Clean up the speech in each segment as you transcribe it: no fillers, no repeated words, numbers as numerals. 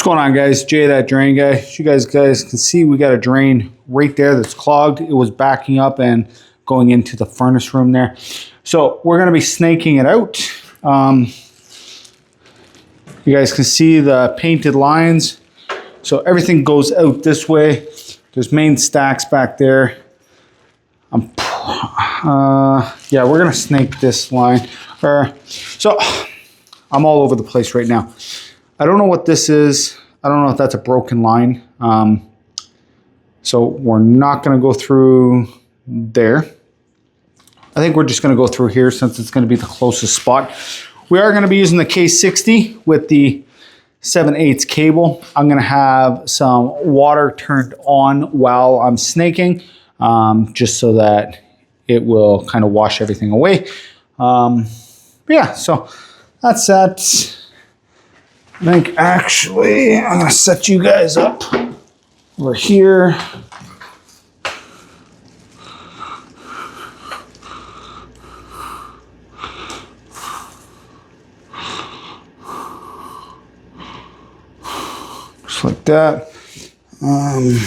going on, guys? Jay, that drain guy. As you guys can see, we got a drain right there that's clogged. It was backing up and going into the furnace room there. So we're going to be snaking it out. You guys can see the painted lines. So everything goes out this way. There's main stacks back there. Yeah, we're going to snake this line. So I'm all over the place right now. I don't know what this is. I don't know if that's a broken line. So we're not going to go through there. I think we're just going to go through here since it's going to be the closest spot. We are going to be using the K60 with the 7/8 cable. I'm going to have some water turned on while I'm snaking, just so that it will kind of wash everything away. Yeah, so that's that. I think actually I'm going to set you guys up over here. Just like that. Like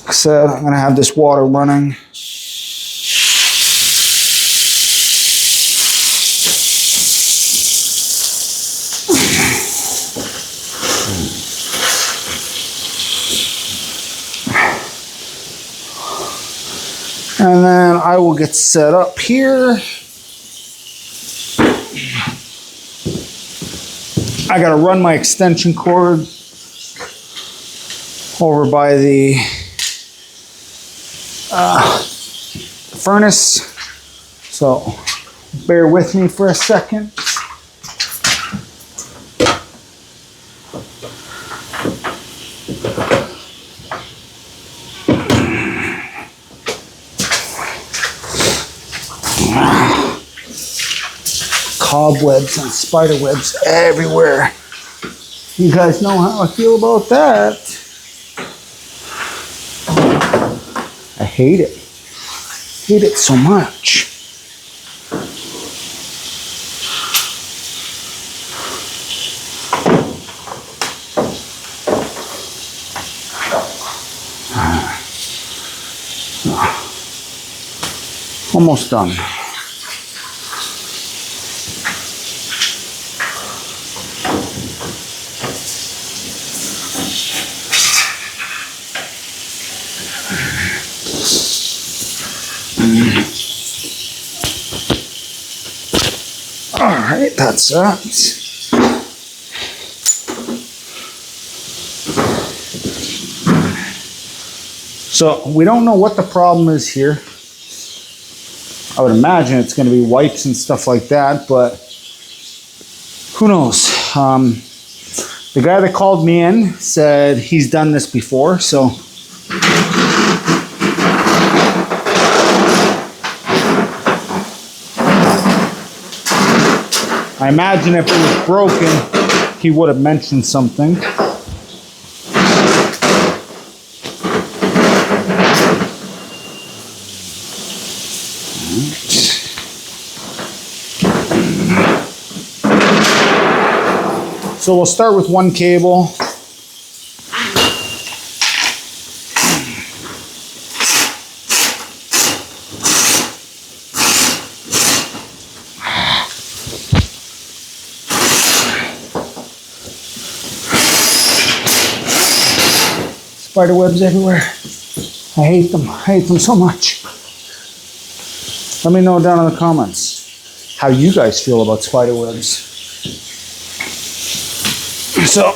I said, I'm going to have this water running. And then I will get set up here. I got to run my extension cord over by the furnace. So bear with me for a second. Cobwebs and spider webs everywhere. You guys know how I feel about that. I hate it. Hate it so much. Almost done. All right, that's that. So we don't know what the problem is here. I would imagine it's going to be wipes and stuff like that, but who knows? The guy that called me in said he's done this before, so I imagine if it was broken, he would have mentioned something. So we'll start with one cable. Spider webs everywhere. I hate them. I hate them so much. Let me know down in the comments how you guys feel about spider webs. So,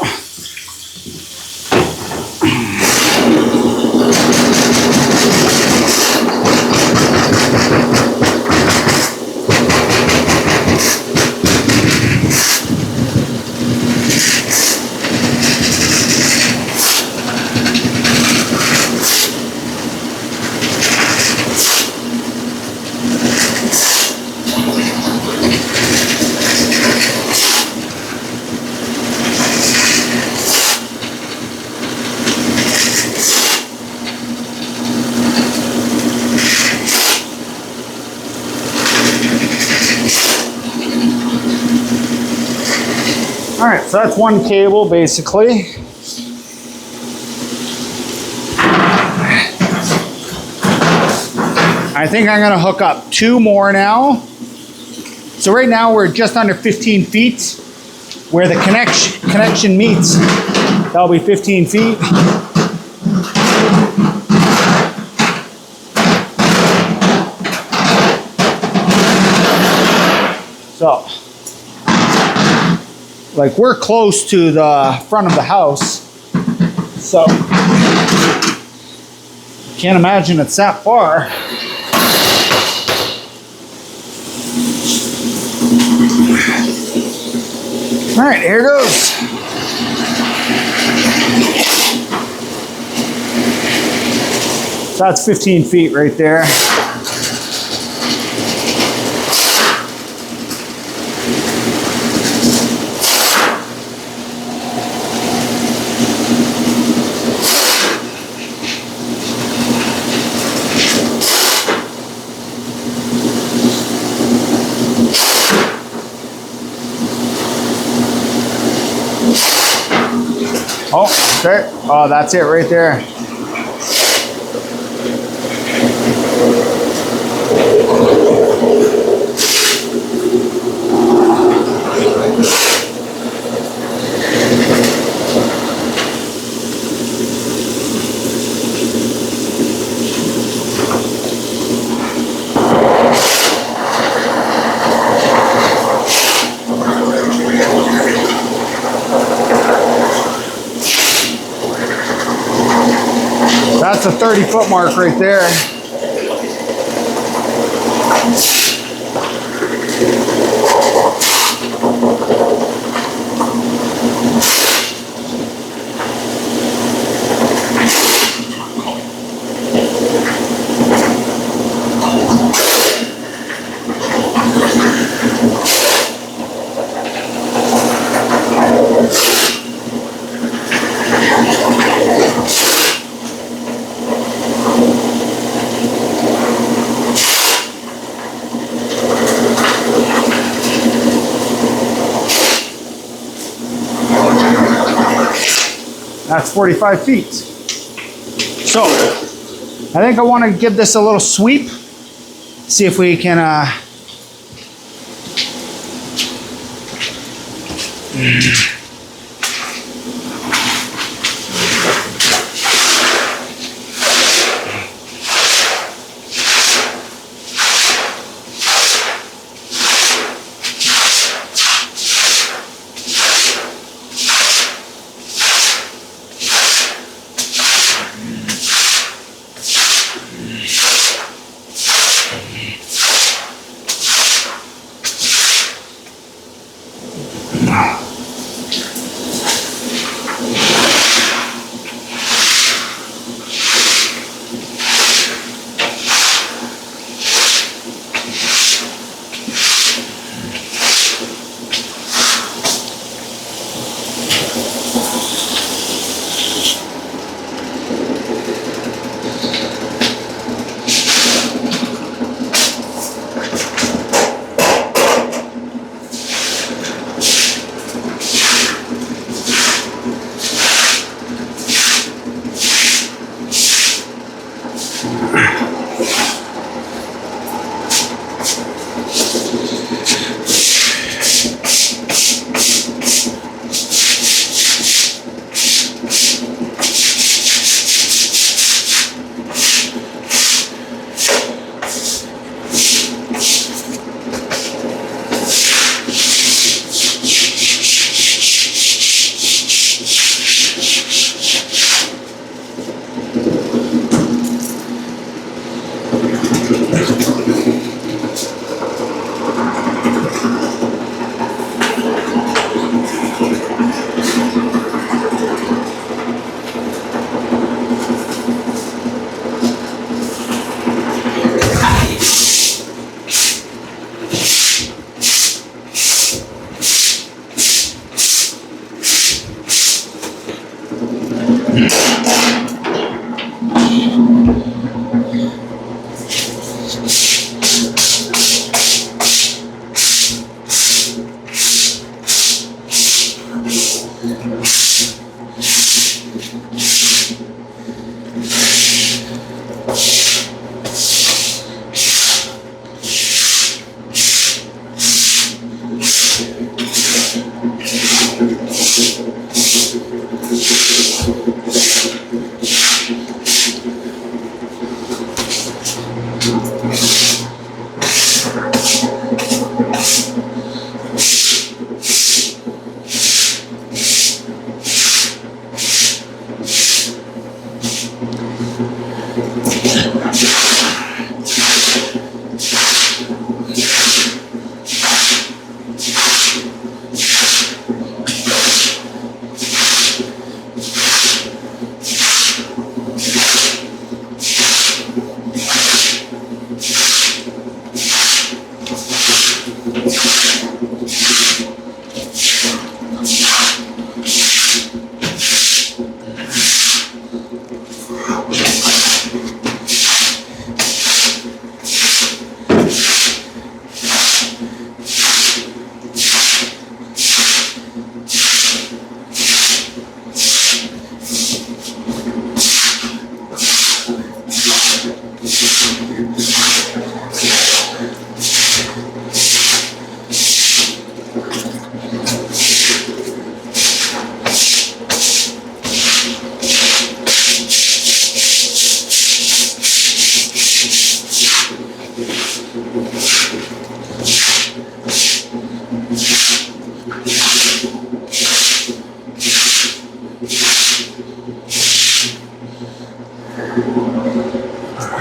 All right, so that's one cable basically. I think I'm gonna hook up 2 more now. So right now we're just under 15 feet. Where the connection meets, that'll be 15 feet. So, like we're close to the front of the house, so can't imagine it's that far. All right, here goes. That's 15 feet right there. Oh, okay. Oh, that's it right there. That's a 30-foot mark right there. That's 45 feet. So, I think I want to give this a little sweep. See if we can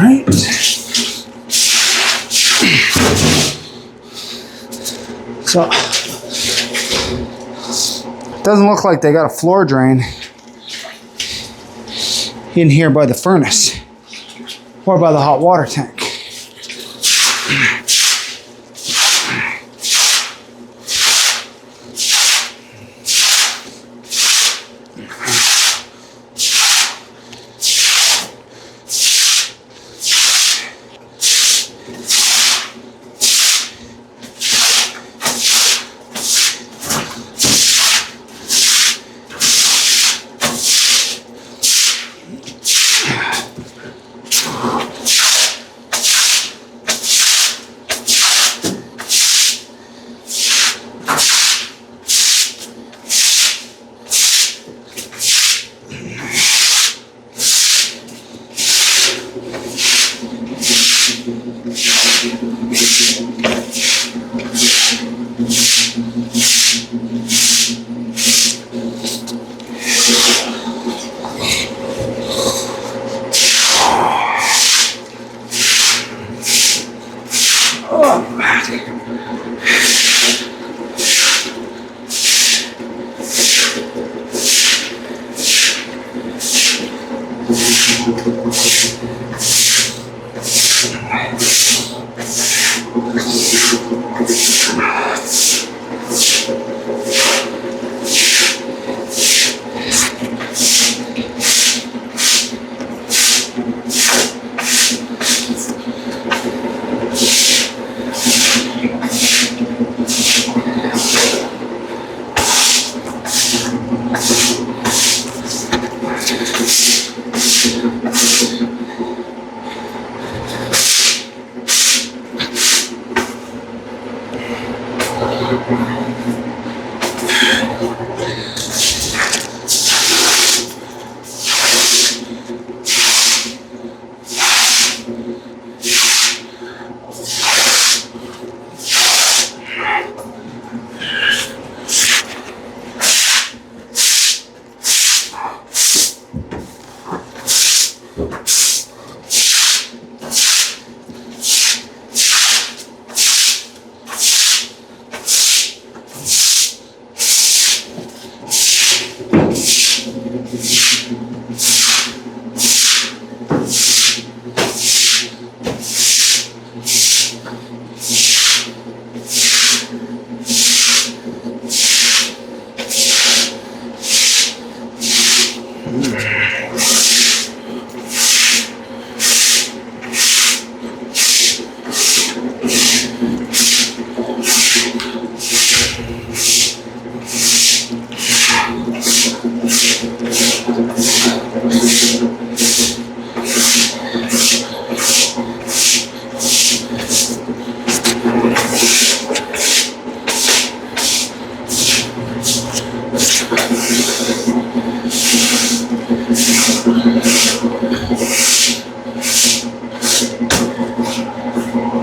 Right. So, doesn't look like they got a floor drain in here by the furnace or by the hot water tank.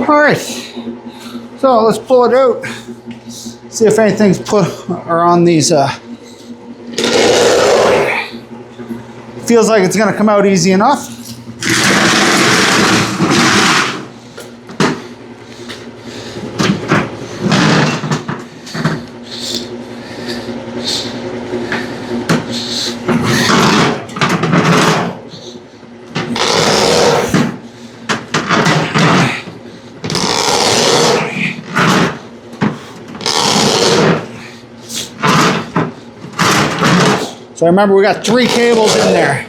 All right, so let's pull it out. See if anything's put or on these. Feels like it's gonna come out easy enough. So remember, we got 3 cables in there.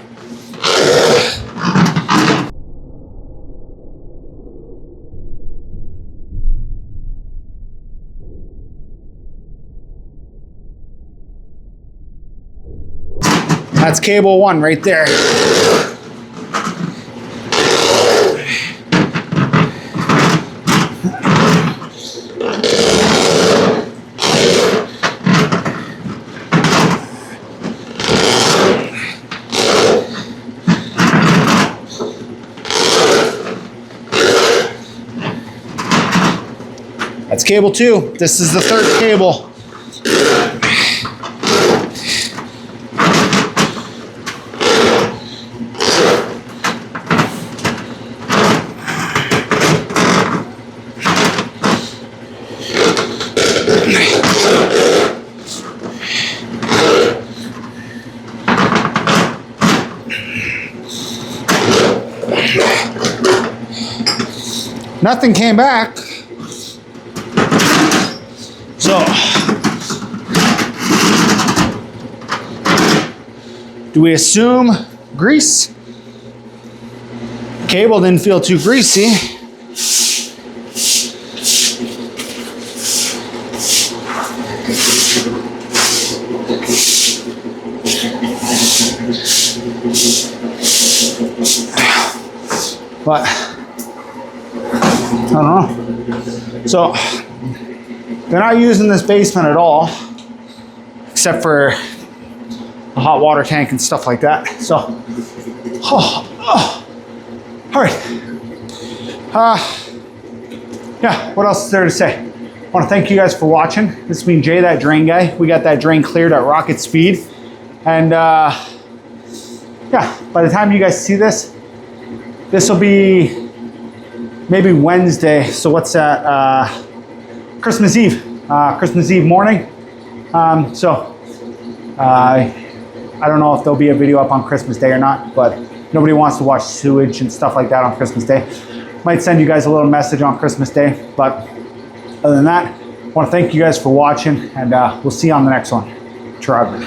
That's cable 1 right there. That's cable 2. This is the 3rd cable. Nothing came back. So, do we assume grease? Cable didn't feel too greasy. But I don't know. So they're not using this basement at all, except for a hot water tank and stuff like that. So, all right. Yeah, what else is there to say? I want to thank you guys for watching. This has been Jay, that drain guy. We got that drain cleared at rocket speed. And yeah, by the time you guys see this, this will be maybe Wednesday. So what's that? Christmas Eve. Christmas Eve morning. I don't know if there'll be a video up on Christmas Day or not, but nobody wants to watch sewage and stuff like that on Christmas Day. Might send you guys a little message on Christmas Day, but other than that, I want to thank you guys for watching, and we'll see you on the next one. Trevor.